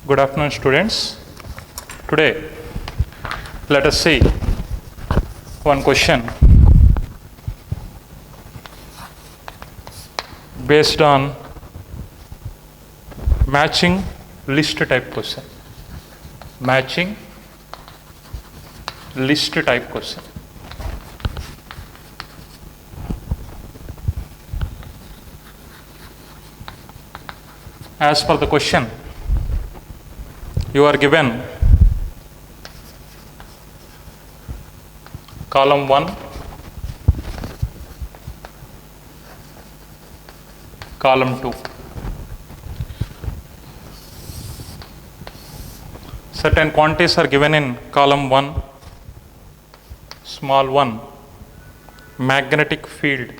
Good afternoon, students. Today, let us see one question based on matching list type question. Matching list type question. As per the question, you are given column 1, column 2. Certain quantities are given in column 1, small 1, magnetic field.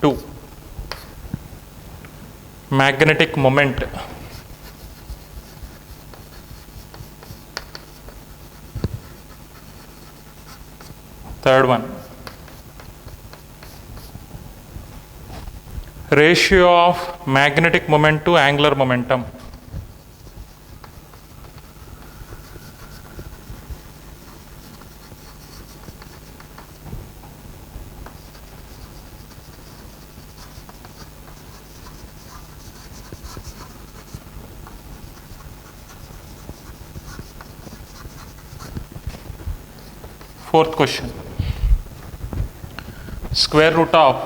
Two, magnetic moment. Third one, ratio of magnetic moment to angular momentum. Fourth question, square root of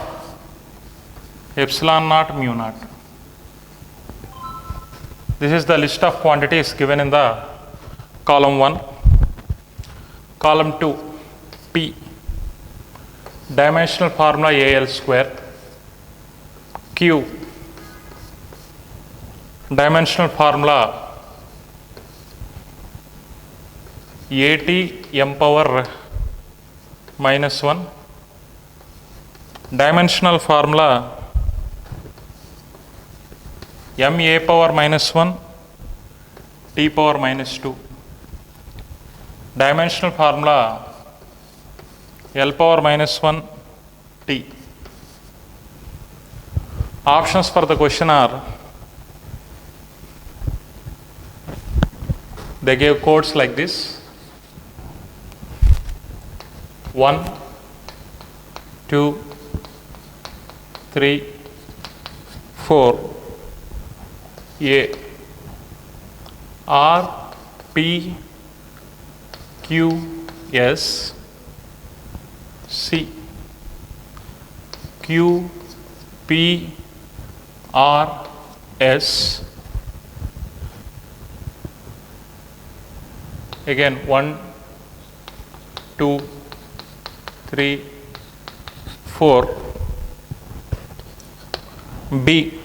epsilon naught mu naught. This is the list of quantities given in the column 1. Column 2, P, dimensional formula AL square. Q, dimensional formula AT m power minus 1, dimensional formula m a power minus 1 t power minus 2, dimensional formula L power minus 1 t. Options for the question are, they gave codes like this: 1, 2, 3, 4, A, R, P, Q, S, C, Q, P, R, S. Again 1, 2, 3, 4, B,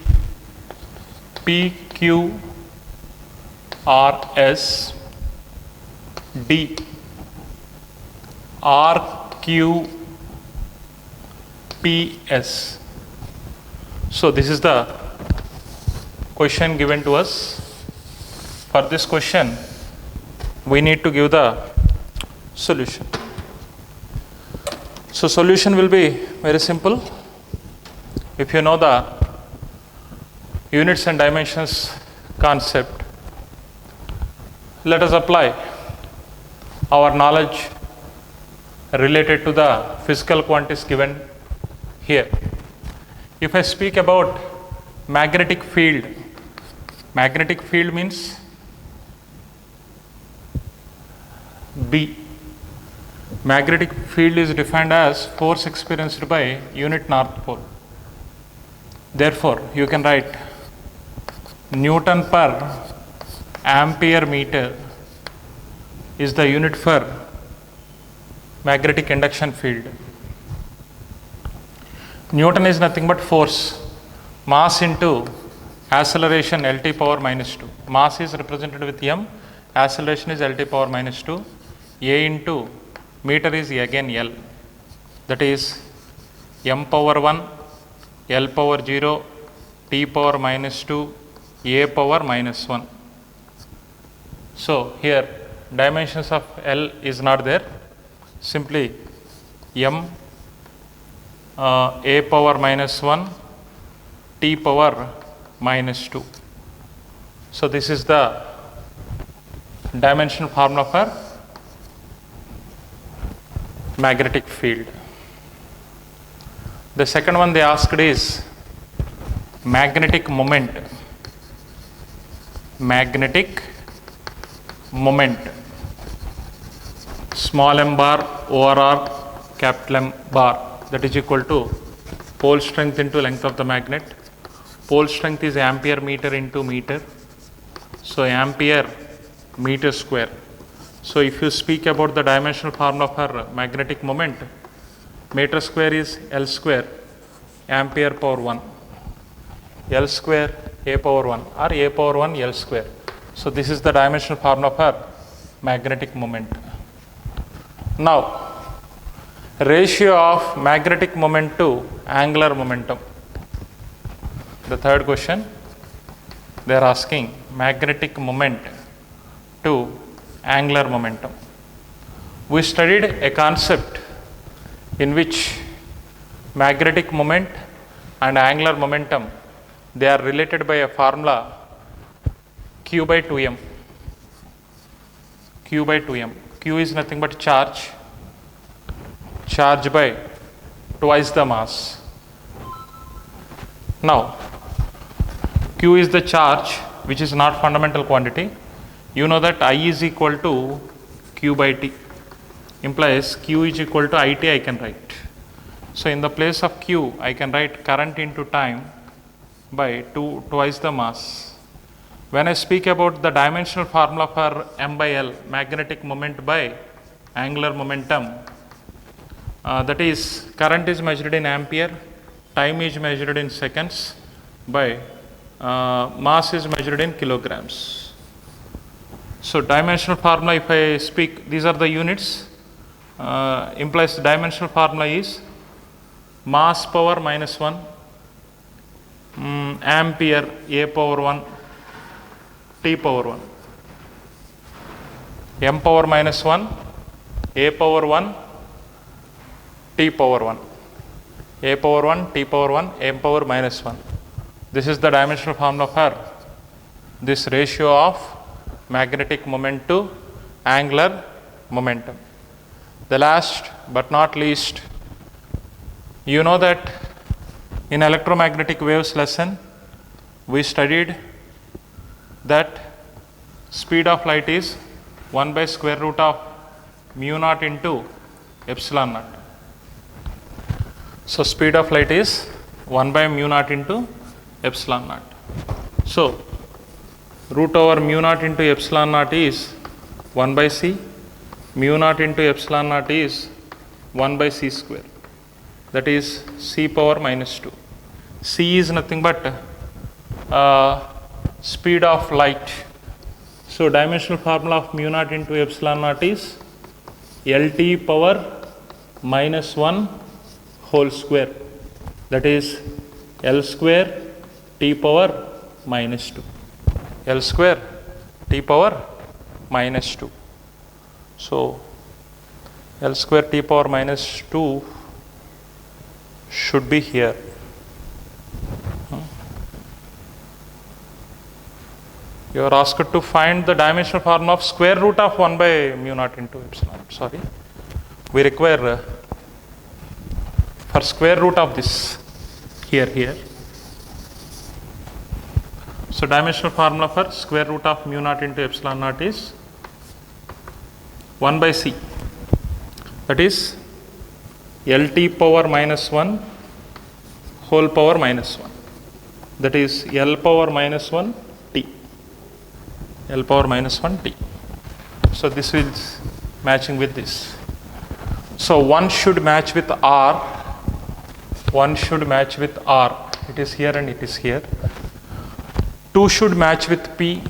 P, Q, R, S, D, R, Q, P, S. So this is the question given to us. For this question, we need to give the solution. So solution will be very simple. If you know the units and dimensions concept, let us apply our knowledge related to the physical quantities given here. If I speak about magnetic field means B. Magnetic field is defined as force experienced by unit north pole. Therefore, you can write Newton per ampere meter is the unit for magnetic induction field. Newton is nothing but force, mass into acceleration Lt power minus 2. Mass is represented with m, acceleration is Lt power minus 2. A into meter is again L, that is m power 1, L power 0, T power minus 2, A power minus 1. So here dimensions of L is not there, simply m a power minus 1 t power minus 2. So this is the dimensional formula for magnetic field. The second one they asked is magnetic moment. Magnetic moment. Small m bar over r capital M bar, that is equal to pole strength into length of the magnet. Pole strength is ampere meter into meter. So ampere meter square. So if you speak about the dimensional formula for magnetic moment, meter square is L square ampere power 1. L square a power 1 or a power 1 L square. So this is the dimensional formula for magnetic moment. Now ratio of magnetic moment to angular momentum. The third question, they are asking magnetic moment to angular momentum. We studied a concept in which magnetic moment and angular momentum, they are related by a formula q by 2m. Q by 2m. Q is nothing but charge by twice the mass. Now Q is the charge which is not fundamental quantity. You know that I is equal to Q by T, implies Q is equal to IT I can write. So in the place of Q I can write current into time by twice the mass. When I speak about the dimensional formula for M by L, magnetic moment by angular momentum, that is current is measured in ampere, time is measured in seconds, by mass is measured in kilograms. So dimensional formula, if I speak, these are the units, implies the dimensional formula is mass power minus 1, ampere a power 1, t power 1, m power minus 1, a power 1, t power 1, a power 1, t power 1, m power minus 1. This is the dimensional formula for this ratio of magnetic moment to angular momentum. The last but not least, you know that in electromagnetic waves lesson, we studied that speed of light is 1 by square root of mu naught into epsilon naught. So speed of light is 1 by mu naught into epsilon naught. So root over mu naught into epsilon naught is 1 by c, mu naught into epsilon naught is 1 by c square, that is c power minus 2. C is nothing but speed of light. So dimensional formula of mu naught into epsilon naught is LT power minus 1 whole square, that is L square t power minus 2. L square t power minus 2. So L square t power minus 2 should be here. You are asked to find the dimensional formula of square root of 1 by mu naught into epsilon. Sorry, we require for square root of this here. So dimensional formula for square root of mu naught into epsilon naught is 1 by c, that is LT power minus 1 whole power minus 1, that is L power minus 1 t, L power minus 1 t. So this is matching with this. So one should match with R, one should match with R, it is here and it is here. 2 should match with P,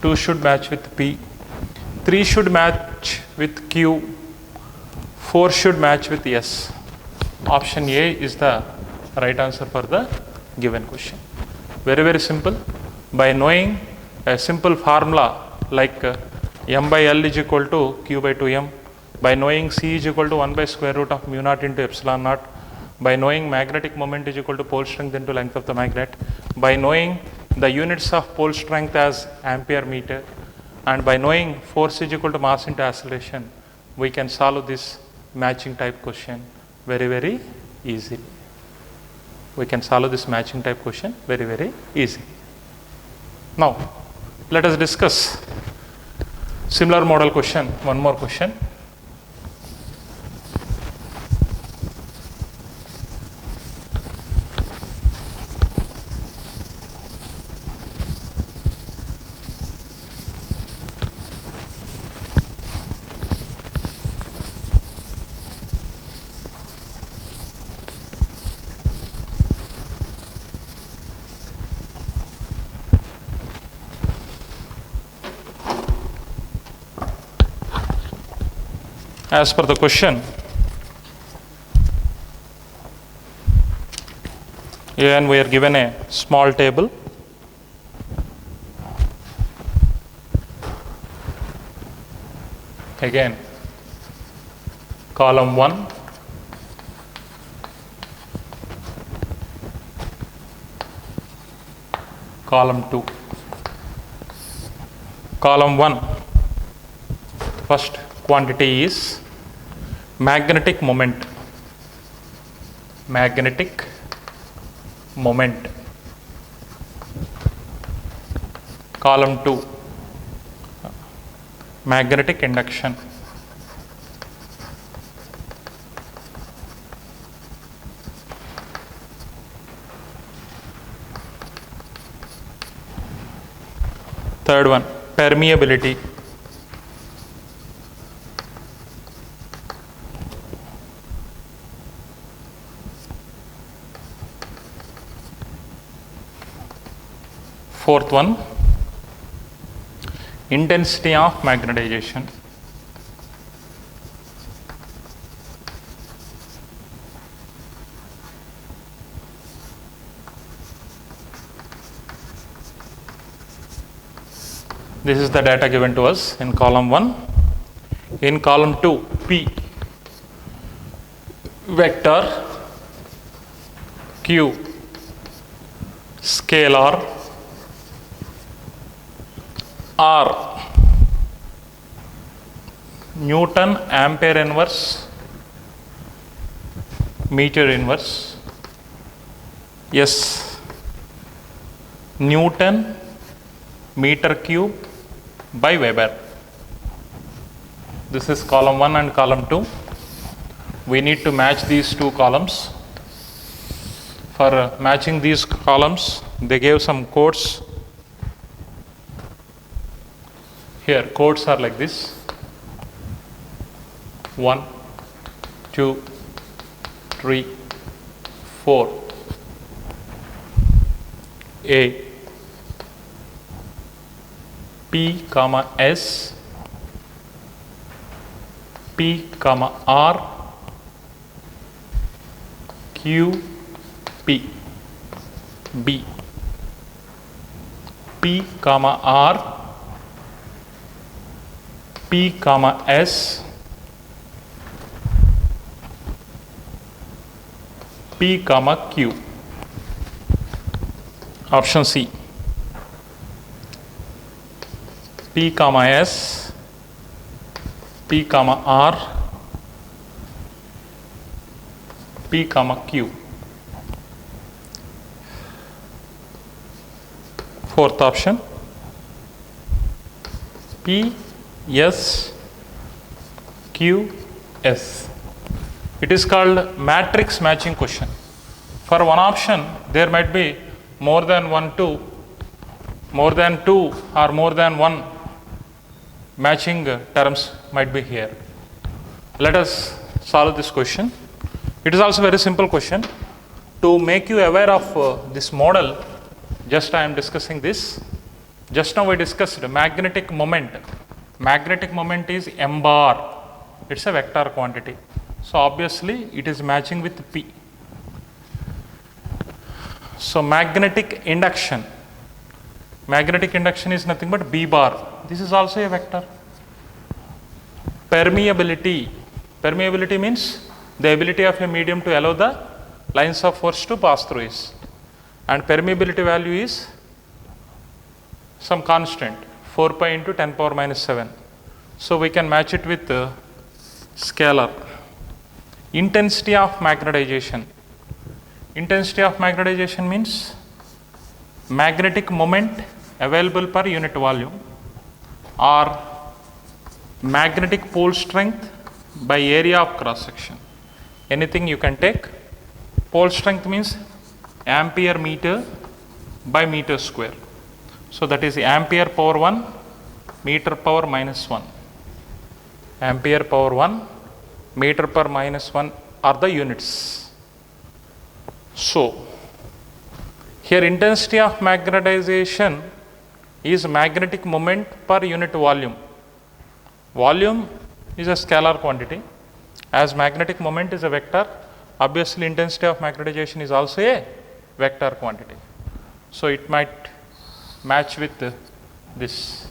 2 should match with P, 3 should match with Q, 4 should match with S. Option A is the right answer for the given question. Very, very simple. By knowing a simple formula like M by L is equal to Q by 2M, by knowing C is equal to 1 by square root of mu naught into epsilon naught, by knowing magnetic moment is equal to pole strength into length of the magnet, by knowing the units of pole strength as ampere meter, and by knowing force is equal to mass into acceleration, we can solve this matching type question very easily. We can solve this matching type question very easily. Now, let us discuss similar model question, one more question. As per the question, and we are given a small table. Again, column 1, column 2. Column 1, first quantity is magnetic moment. Magnetic moment. Column 2, magnetic induction. Third one, permeability. Fourth one, intensity of magnetization. This is the data given to us in column 1. In column 2, P vector, Q scalar, R Newton ampere inverse meter inverse, S Newton meter cube by Weber. This is column 1 and column 2. We need to match these two columns. For matching these columns, they gave some codes. Here, codes are like this: 1, 2, 3, 4. A, P comma S, P comma R, Q, P, B, P comma R, P comma S, P comma Q. Option C, P comma S, P comma R, P comma Q. Fourth option, P S Q S. It is called matrix matching question. For one option, there might be more than two or more than one matching terms might be here. Let us solve this question. It is also a very simple question. To make you aware of this model, just I am discussing this. Just now we discussed magnetic moment. Magnetic moment is m bar. It's a vector quantity. So obviously it is matching with P. So magnetic induction. Magnetic induction is nothing but B bar. This is also a vector. Permeability. Permeability means the ability of a medium to allow the lines of force to pass through is, and permeability value is some constant 4 pi into 10 power minus 7. So we can match it with scalar. Intensity of magnetization. Intensity of magnetization means magnetic moment available per unit volume or magnetic pole strength by area of cross section. Anything you can take. Pole strength means ampere meter by meter square. So that is ampere power 1 meter power minus 1. Ampere power 1 meter per minus 1 are the units. So here intensity of magnetization is magnetic moment per unit volume. Volume is a scalar quantity. As magnetic moment is a vector, obviously intensity of magnetization is also a vector quantity. So it might match with this.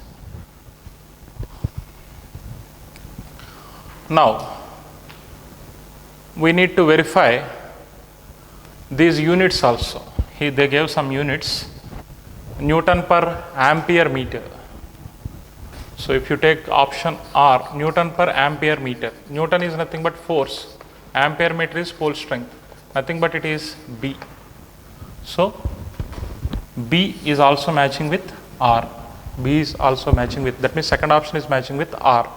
Now we need to verify these units also. Here they gave some units, Newton per ampere meter. So if you take option R, Newton per ampere meter. Newton is nothing but force. Ampere meter is pole strength. Nothing but it is B. So B is also matching with R. B is also matching with, that means second option is matching with R.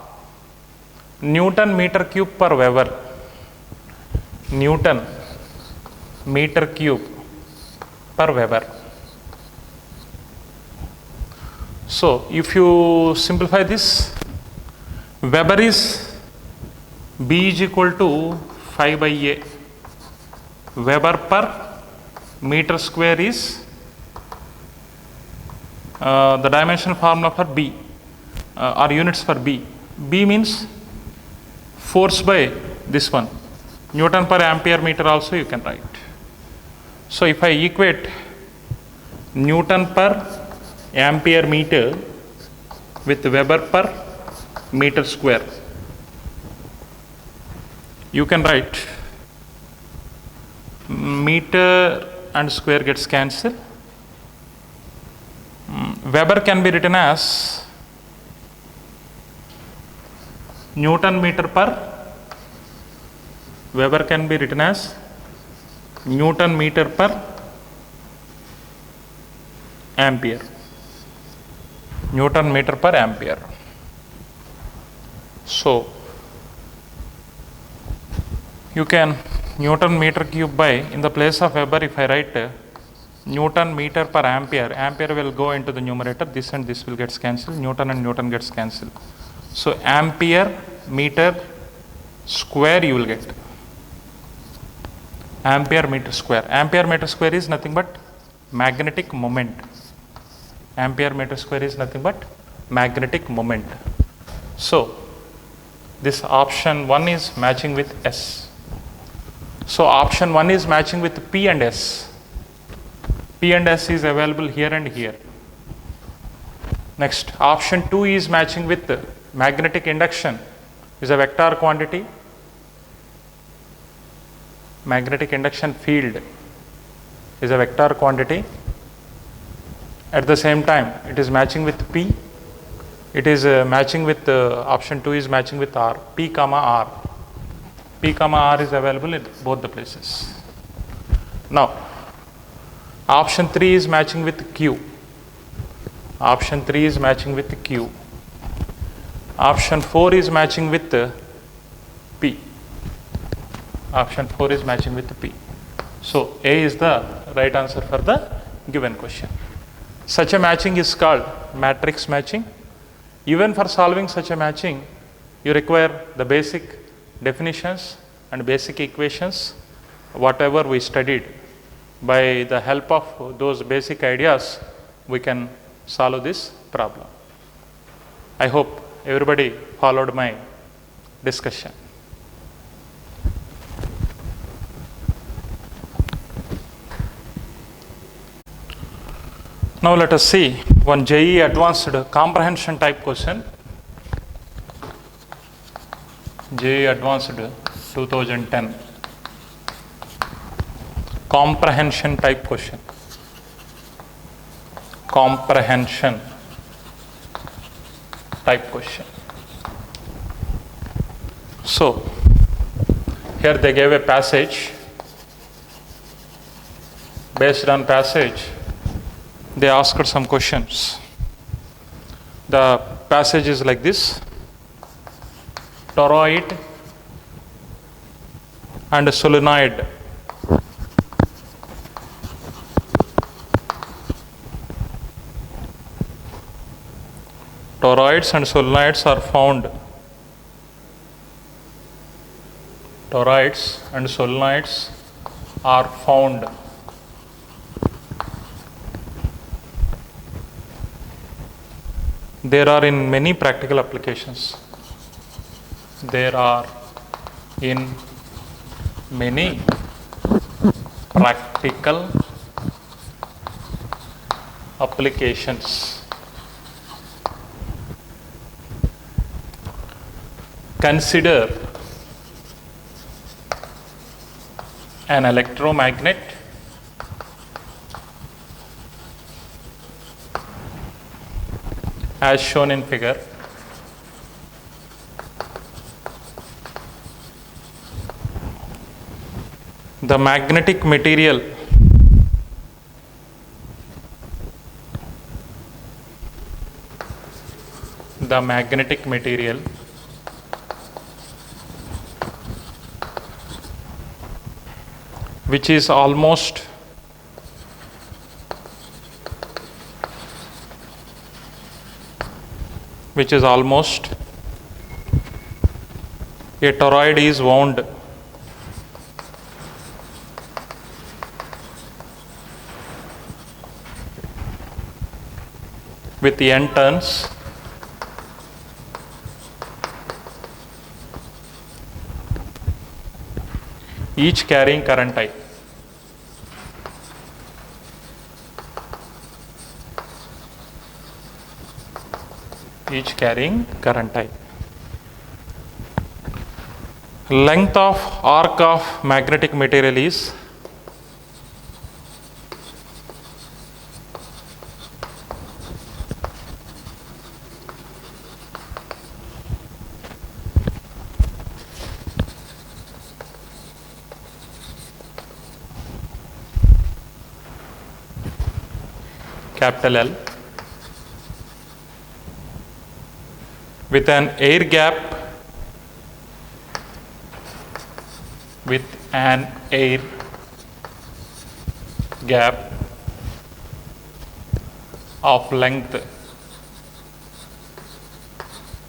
Newton meter cube per Weber. Newton meter cube per Weber. So if you simplify this, Weber is B is equal to 5 by A. Weber per meter square is the dimensional formula for B or units for B. B means force by this one. Newton per ampere meter also you can write. So if I equate Newton per ampere meter with Weber per meter square, you can write meter and square gets cancelled. Weber can be written as Newton meter per, Weber can be written as Newton meter per ampere. Newton meter per ampere. So you can Newton meter cube by, in the place of Weber, if I write Newton meter per ampere, ampere will go into the numerator, this and this will get cancelled, Newton and Newton gets cancelled. So ampere meter square you will get. Ampere meter square. Ampere meter square is nothing but magnetic moment. Ampere meter square is nothing but magnetic moment. So this option 1 is matching with S. So option 1 is matching with P and S. P and S is available here and here. Next, option 2 is matching with magnetic induction, is a vector quantity. Magnetic induction field is a vector quantity. At the same time, it is matching with P. It is matching with option 2 is matching with R. P comma R. P comma R is available in both the places. Now, option 3 is matching with Q. Option 3 is matching with Q. Option 4 is matching with P. Option 4 is matching with P. So A is the right answer for the given question. Such a matching is called matrix matching. Even for solving such a matching, you require the basic definitions and basic equations, whatever we studied. By the help of those basic ideas, we can solve this problem. I hope everybody followed my discussion. Now let us see one JEE advanced comprehension type question. JEE advanced 2010. comprehension type question. Comprehension type question. So here they gave a passage. Based on passage, they asked some questions. The passage is like this: toroid and solenoid toroids and solenoids are found. Toroids and solenoids are found there are in many practical applications. There are in many practical applications. Consider an electromagnet as shown in figure. The magnetic material which is almost a toroid is wound with n turns each carrying current I. Length of arc of magnetic material is capital L with an air gap of length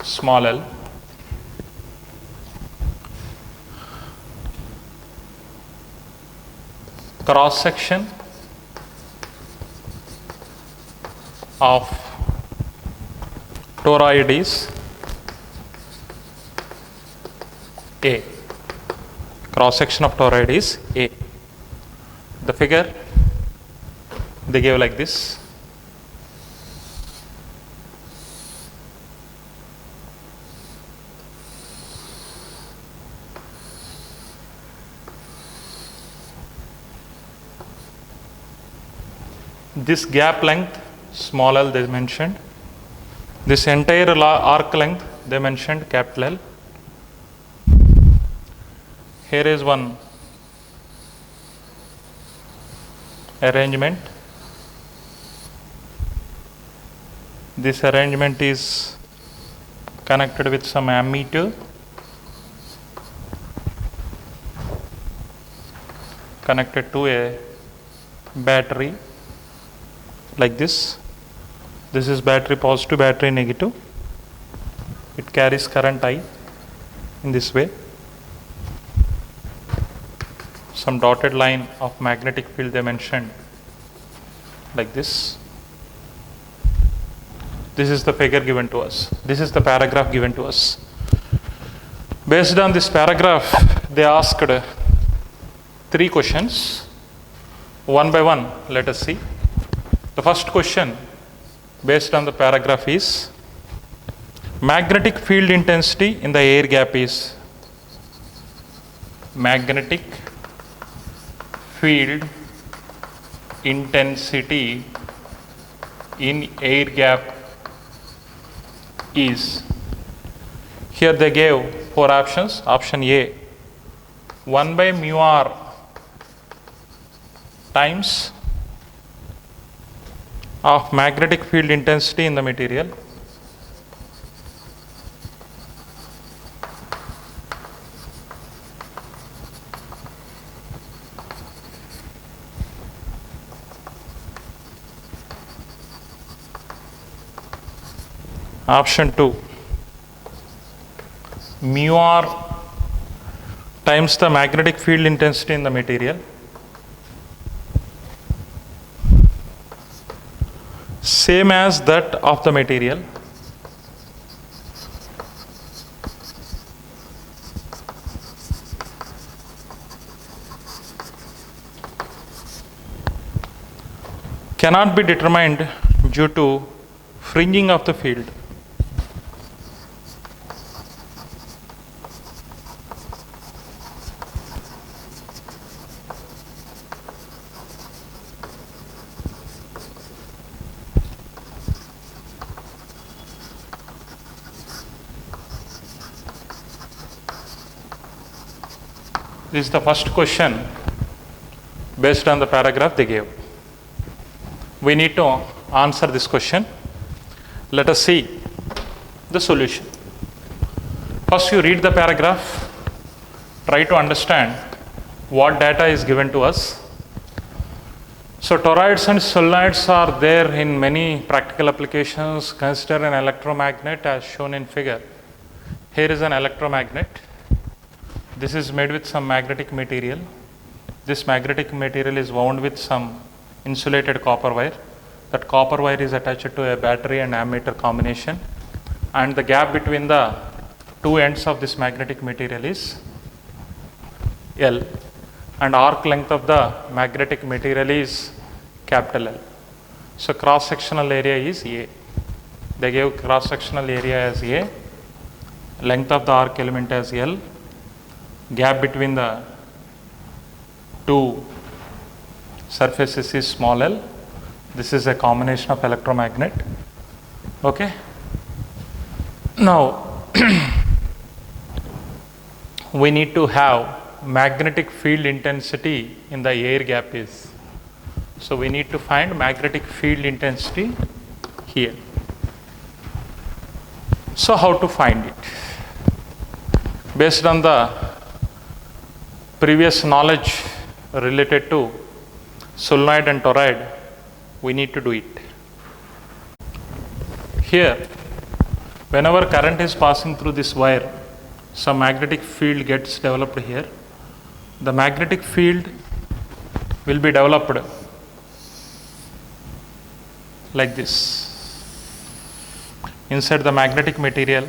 small l. Cross section of toroid is A. Cross section of toroid is A. The figure they gave like this. This gap length small l they mentioned. This entire arc length they mentioned capital L. Here is one arrangement. This arrangement is connected with some ammeter, connected to a battery like this. This is battery positive, battery negative. It carries current I in this way. Some dotted line of magnetic field they mentioned like this. This is the figure given to us. This is the paragraph given to us. Based on this paragraph, they asked 3 questions. One by one, let us see. The first question based on the paragraph is: magnetic field intensity in the air gap is field intensity in air gap is, here they gave 4 options. Option A, 1 by mu r times of magnetic field intensity in the material. Option 2, mu r times the magnetic field intensity in the material, same as that of the material, cannot be determined due to fringing of the field. This is the first question based on the paragraph they gave. We need to answer this question. Let us see the solution. First, you read the paragraph, try to understand what data is given to us. So, toroids and solenoids are there in many practical applications. Consider an electromagnet as shown in figure. Here is an electromagnet. This is made with some magnetic material. This magnetic material is wound with some insulated copper wire. That copper wire is attached to a battery and ammeter combination, and the gap between the two ends of this magnetic material is L, and arc length of the magnetic material is capital L. So, cross sectional area is A. They gave cross sectional area as A, length of the arc element as L, gap between the two surfaces is small l. This is a combination of electromagnet. Okay. Now, we need to have magnetic field intensity in the air gap is. So, we need to find magnetic field intensity here. So, how to find it? Based on the previous knowledge related to solenoid and toroid, we need to do it. Here, whenever current is passing through this wire, some magnetic field gets developed here. The magnetic field will be developed like this. Inside the magnetic material,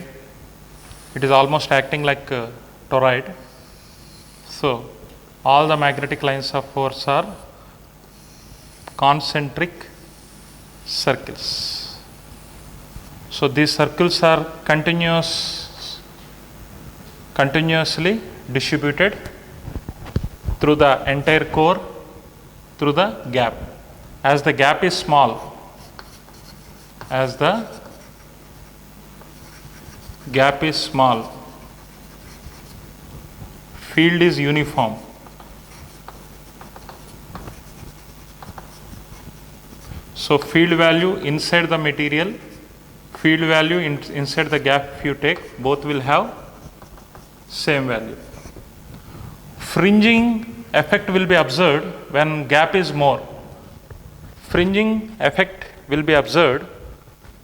it is almost acting like a toroid. So, all the magnetic lines of force are concentric circles. So, these circles are continuously distributed through the entire core, through the gap. As the gap is small, field is uniform. So, field value inside the material, field value inside the gap, if you take, both will have same value. Fringing effect will be observed when gap is more. Fringing effect will be observed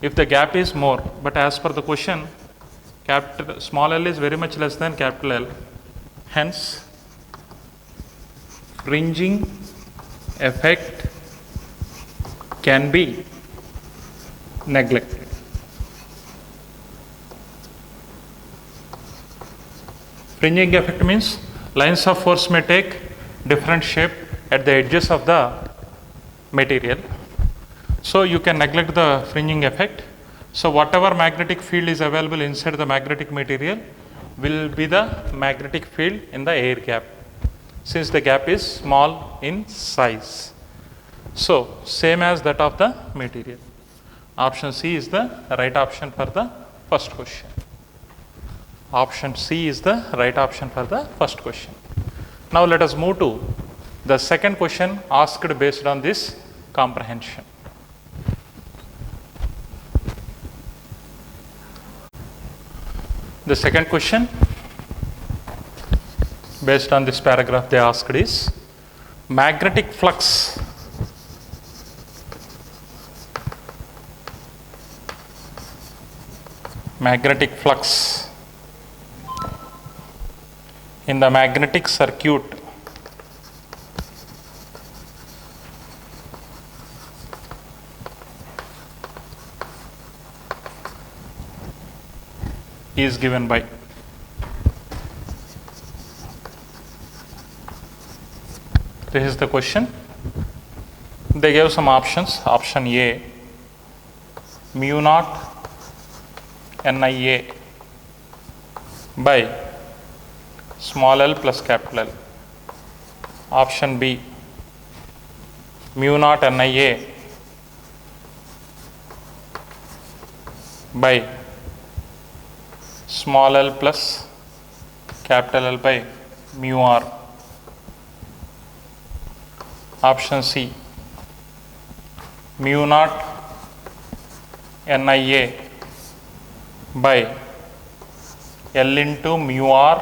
if the gap is more, but as per the question, small l is very much less than capital L. Hence, fringing effect can be neglected. Fringing effect means lines of force may take different shape at the edges of the material. So, you can neglect the fringing effect. So, whatever magnetic field is available inside the magnetic material will be the magnetic field in the air gap. since the gap is small in size. So, same as that of the material. Option C is the right option for the first question. Option C is the right option for the first question. Now, let us move to the second question asked based on this comprehension. The second question based on this paragraph they asked is magnetic flux in the magnetic circuit is given by. This is the question. They gave some options. Option A, mu naught NIA by small l plus capital L. Option B, mu naught NIA by small l plus capital L by mu r. Option C, mu naught NIA by L into mu r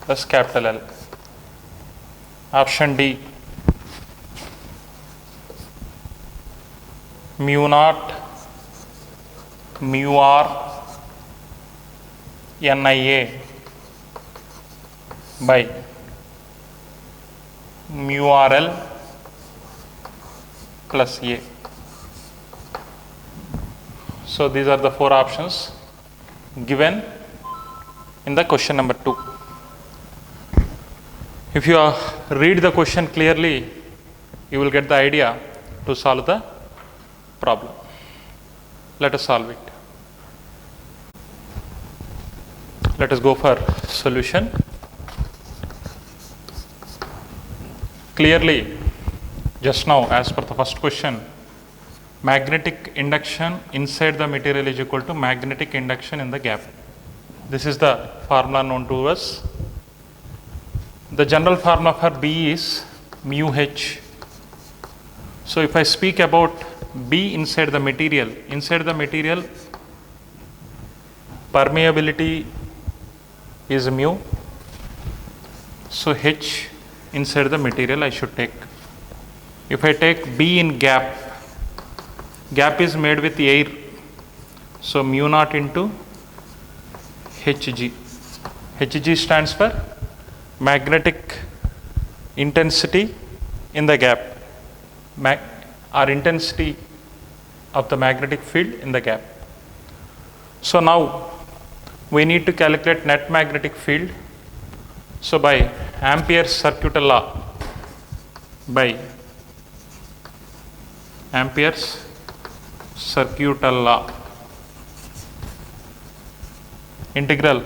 plus capital L. Option D, mu naught mu r NIA by mu RL plus A. So, these are the four options given in the question number 2. If you read the question clearly, you will get the idea to solve the problem. Let us solve it. Let us go for solution. Clearly, just now, as per the first question, magnetic induction inside the material is equal to magnetic induction in the gap. This is the formula known to us. The general formula for B is mu H. So, if I speak about B inside the material permeability is mu. So, H inside the material I should take. If I take B in gap is made with air. So, mu naught into Hg. Hg stands for magnetic intensity in the gap, or intensity of the magnetic field in the gap. So, now we need to calculate net magnetic field. So, by Ampere's circuital law, integral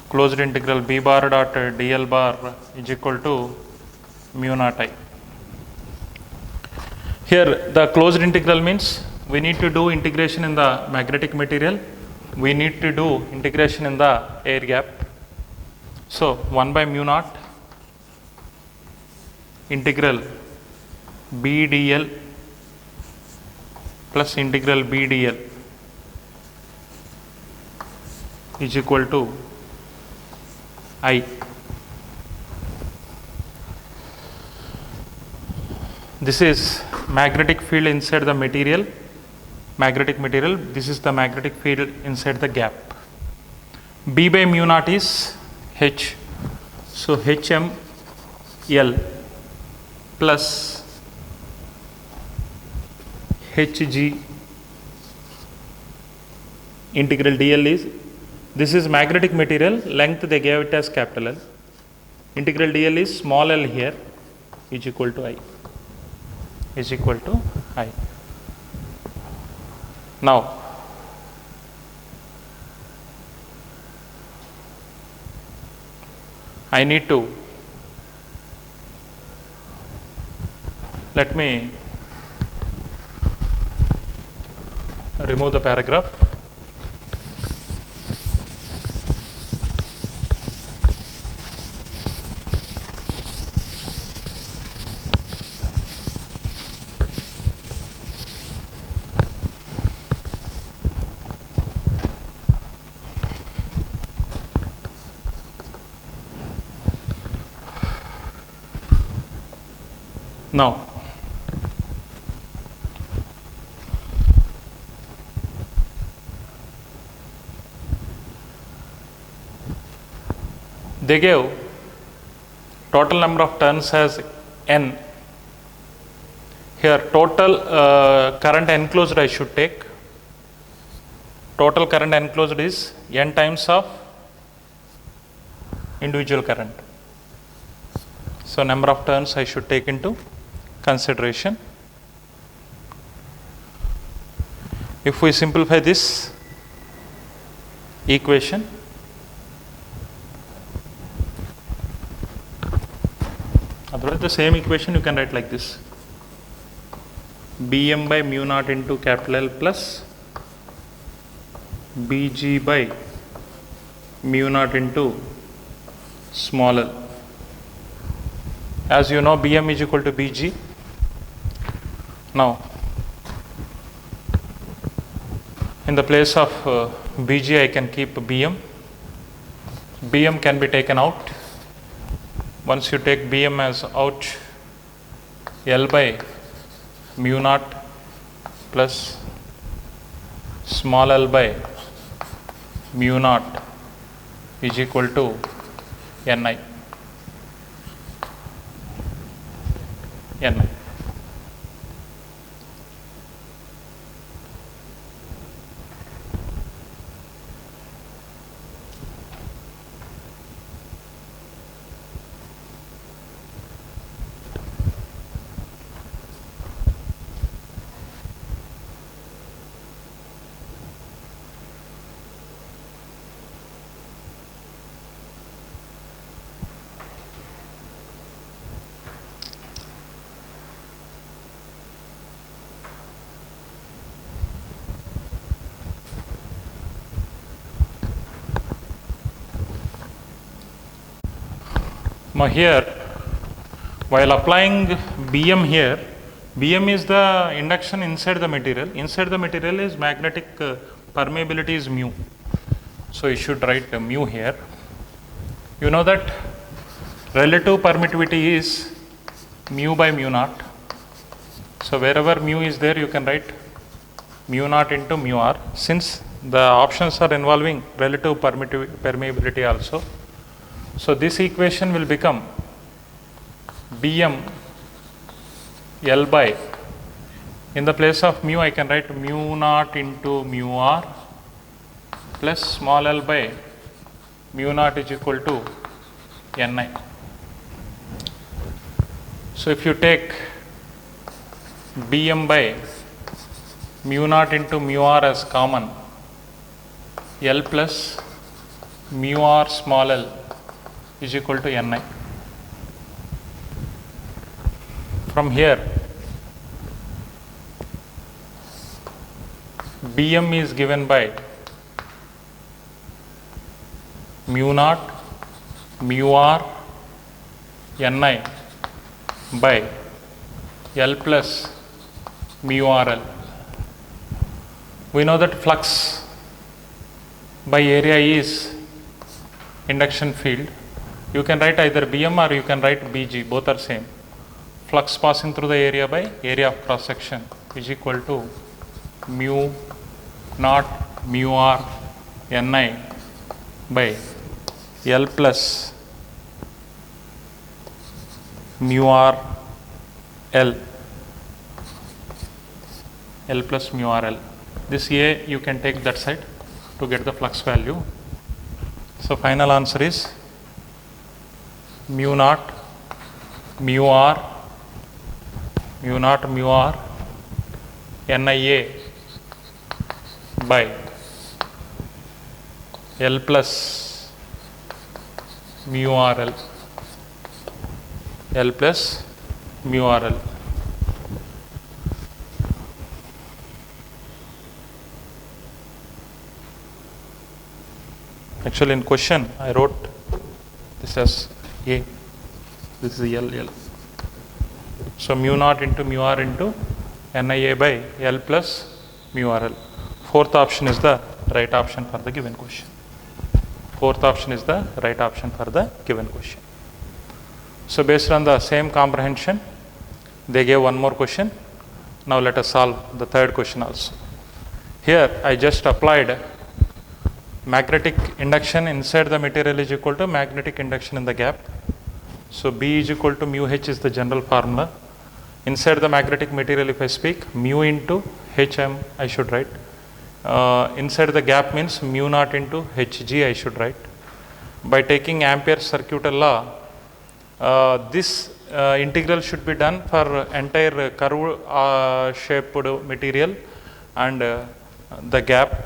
closed integral B bar dot dl bar is equal to mu naught I. Here the closed integral means we need to do integration in the magnetic material, we need to do integration in the air gap. So, 1 by mu naught integral B dl plus integral B dl is equal to I. This is magnetic field inside the material, this is the magnetic field inside the gap. B by mu naught is H. So, HML plus Hg integral dl is, this is magnetic material, length they gave it as capital L, integral dl is small l here, is equal to I. Now, I need to, let me remove the paragraph. Now, they gave total number of turns as n. Here total current enclosed I should take. Total current enclosed is n times of individual current. So number of turns I should take into consideration. If we simplify this equation, otherwise the same equation you can write like this: Bm by mu naught into capital L plus Bg by mu naught into small l. As you know, Bm is equal to Bg. Now, in the place of Bg, I can keep Bm. Bm can be taken out. Once you take Bm as out, L by mu naught plus small l by mu naught is equal to Ni. Ni. Now here, while applying Bm here, Bm is the induction inside the material. Inside the material is magnetic permeability is mu. So you should write mu here. You know that relative permittivity is mu by mu naught. So wherever mu is there, you can write mu naught into mu r, since the options are involving relative permeability also. So this equation will become Bm L by, in the place of mu I can write mu naught into mu r plus small l by mu naught is equal to Ni. So if you take Bm by mu naught into mu r as common, L plus mu r small l is equal to Ni. From here, Bm is given by mu naught mu r Ni by L plus mu rl. We know that flux by area is induction field. You can write either Bm or you can write Bg, both are same. Flux passing through the area by area of cross section is equal to mu naught mu r Ni by L plus mu r L, L plus mu r L. This A you can take that side to get the flux value. So final answer is mu naught mu r Nia by L plus mu RL, L plus mu RL. Actually in question I wrote this as A, this is L. So mu naught into mu R into NIA by L plus mu RL. Fourth option is the right option for the given question. Fourth option is the right option for the given question. So based on the same comprehension, they gave one more question. Now let us solve the third question also. Here I just applied magnetic induction inside the material is equal to magnetic induction in the gap. So B is equal to mu H is the general formula. Inside the magnetic material, if I speak, mu into Hm I should write. Inside the gap means mu naught into Hg I should write. By taking Ampere's circuital law, this integral should be done for entire curve shaped material and the gap.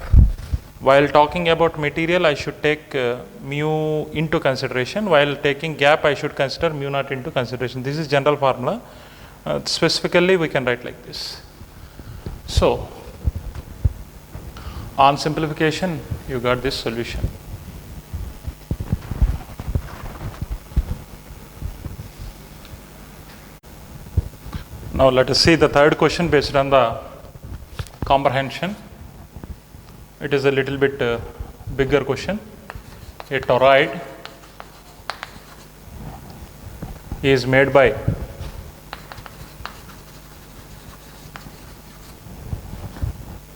While talking about material, I should take mu into consideration. While taking gap, I should consider mu naught into consideration. This is general formula. Specifically, we can write like this. So, on simplification, you got this solution. Now, let us see the third question based on the comprehension. It is a little bit bigger question. A toroid is made by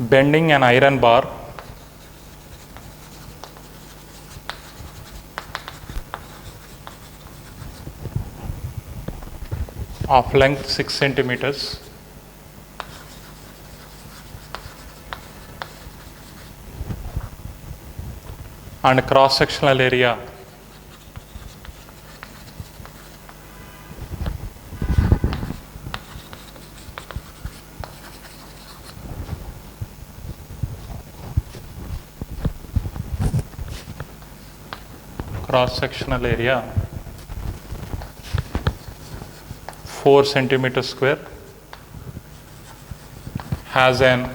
bending an iron bar of length 6 centimeters and cross-sectional area cross-sectional area 4 centimeters square, has an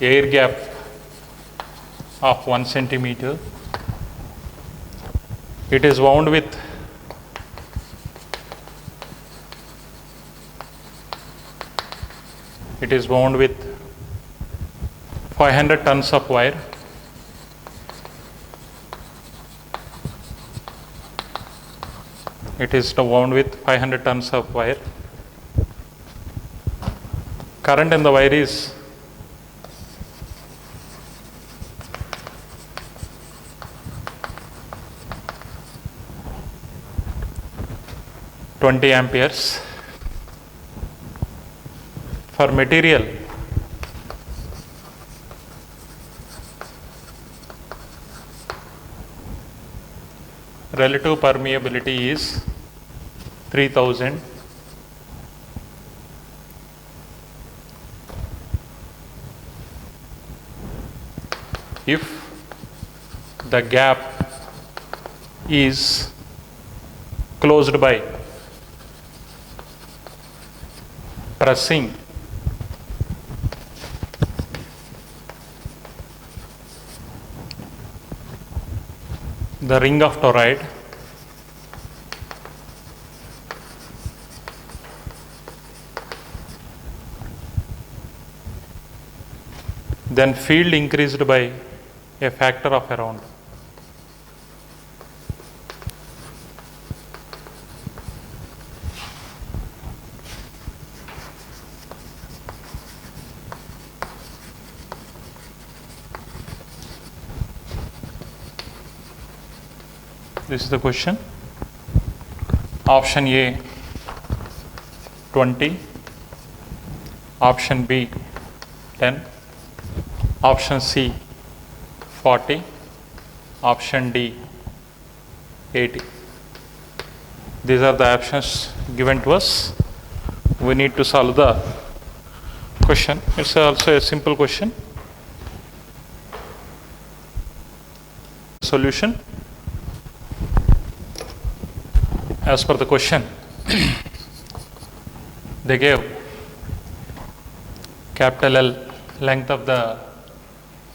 air gap of 1 centimeter. It is wound with it is wound with 500 tons of wire. It is wound with 500 tons of wire. Current in the wire is 20 amperes. For material, relative permeability is 3000. If the gap is closed by pressing the ring of toroid, then field increased by a factor of around. This is the question. Option A 20, option B 10, option C 40, option D 80. These are the options given to us. We need to solve the question. It's also a simple question. Solution. as per the question, they gave capital L, length of the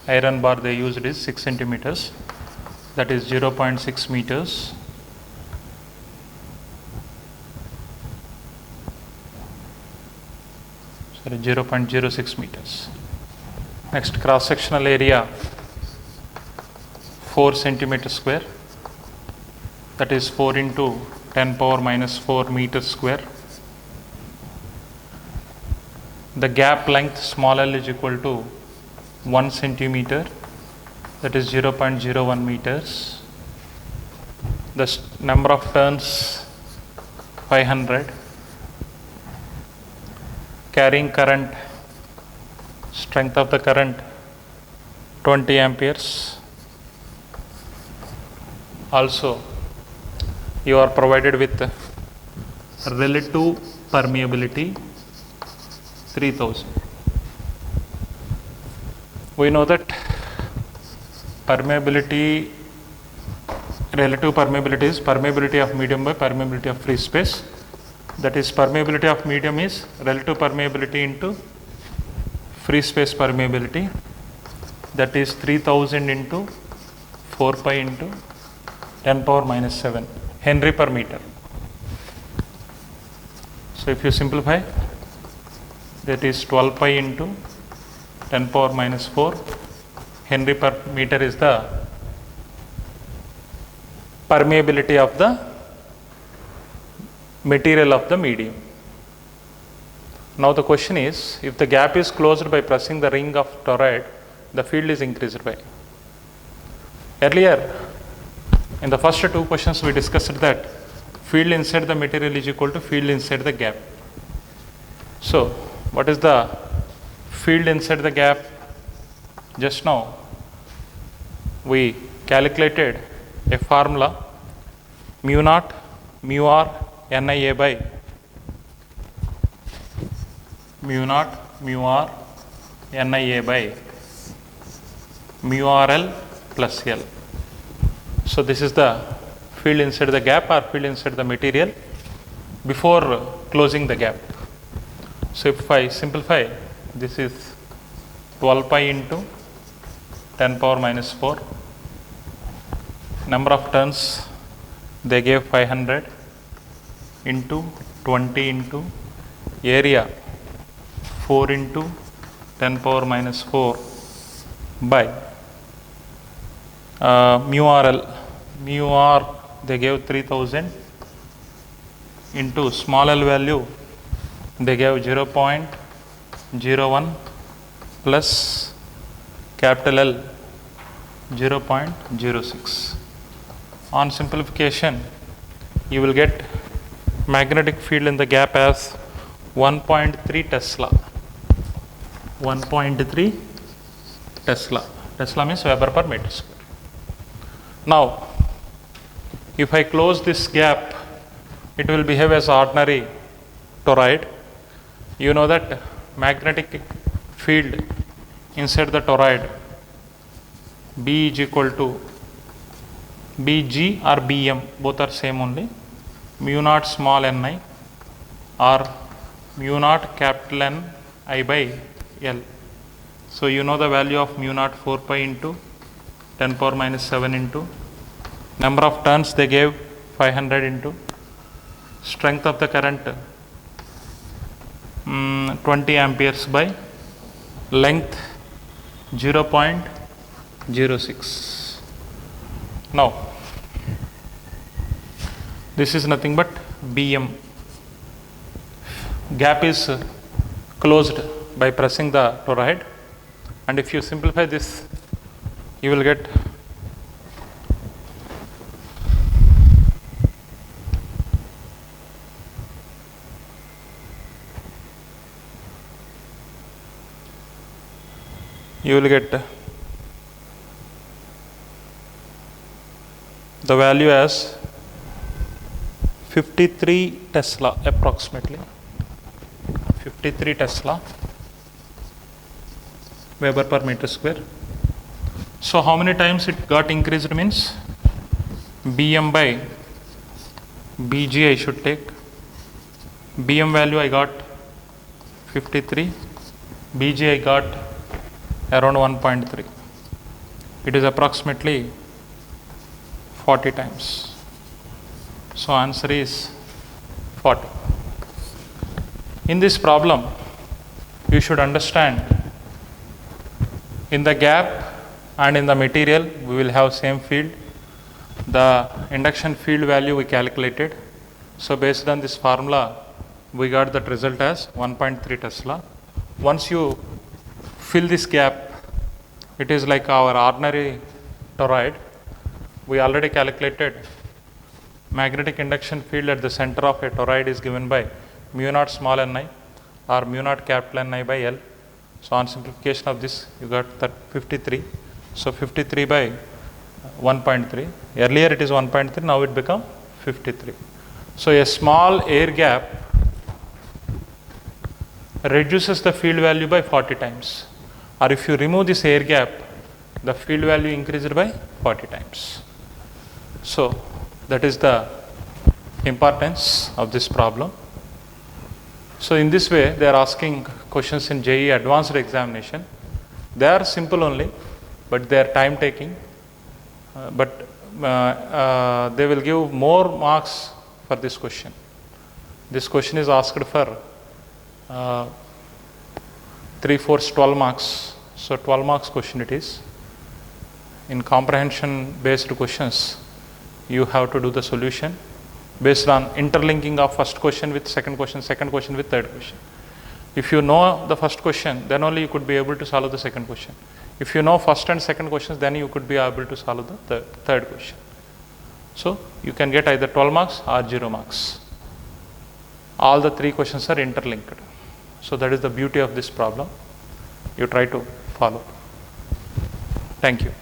iron bar they used is 6 centimeters, that is 0.6 meters. Sorry, 0.06 meters. Next, cross sectional area 4 centimeter square, that is 4 into 10 power minus 4 meters square. The gap length small l is equal to 1 centimeter, that is 0.01 meters. The number of turns 500. Carrying current, strength of the current 20 amperes. Also, you are provided with relative permeability 3000. We know that permeability, relative permeability is permeability of medium by permeability of free space. That is, permeability of medium is relative permeability into free space permeability, that is 3000 into 4 pi into 10 power minus 7 Henry per meter. So if you simplify, that is 12 pi into 10 power minus 4 Henry per meter is the permeability of the material of the medium. Now the question is, if the gap is closed by pressing the ring of toroid, the field is increased by. Earlier, in the first two questions we discussed that field inside the material is equal to field inside the gap. So, what is the field inside the gap? Just now, we calculated a formula mu naught mu r NIA by mu naught mu r NIA by mu RL plus L. So this is the field inside the gap or field inside the material before closing the gap. So if I simplify, this is 12 pi into 10 power minus 4. Number of turns they gave 500 into 20 into area 4 into 10 power minus 4 by mu RL. Mu R they gave 3000 into small l value they gave 0.01 plus capital L 0.06. On simplification, you will get magnetic field in the gap as 1.3 Tesla. 1.3 Tesla. Tesla means Weber per meter square. Now, if I close this gap, it will behave as ordinary toroid. You know that magnetic field inside the toroid B is equal to Bg or Bm, both are same only, mu naught small ni or mu naught capital N I by L. So you know the value of mu naught 4 pi into 10 power minus 7 into number of turns they gave 500 into strength of the current 20 amperes by length 0.06. Now this is nothing but Bm. Gap is closed by pressing the toroid, and if you simplify this, you will get the value as 53 Tesla approximately. 53 Tesla Weber per meter square. So how many times it got increased means Bm by BG I should take. BM value I got 53. BG I got around 1.3. It is approximately 40 times. So answer is 40. In this problem, you should understand in the gap and in the material we will have same field. The induction field value we calculated. So based on this formula, we got that result as 1.3 Tesla. Once you fill this gap, it is like our ordinary toroid. We already calculated magnetic induction field at the center of a toroid is given by mu naught small ni or mu naught capital Ni by L. So on simplification of this, you got that 53. So 53 by 1.3. Earlier it is 1.3, now it become 53. So a small air gap reduces the field value by 40 times. Or if you remove this air gap, the field value increased by 40 times. So that is the importance of this problem. So in this way, they are asking questions in JEE advanced examination. They are simple only, but they are time taking. They will give more marks for this question. This question is asked for 3/4 12 marks. So 12 marks question it is. In comprehension based questions, you have to do the solution based on interlinking of first question with second question with third question. If you know the first question, then only you could be able to solve the second question. If you know first and second questions, then you could be able to solve the third question. So you can get either 12 marks or 0 marks. All the 3 questions are interlinked. So that is the beauty of this problem. You try to follow. Thank you.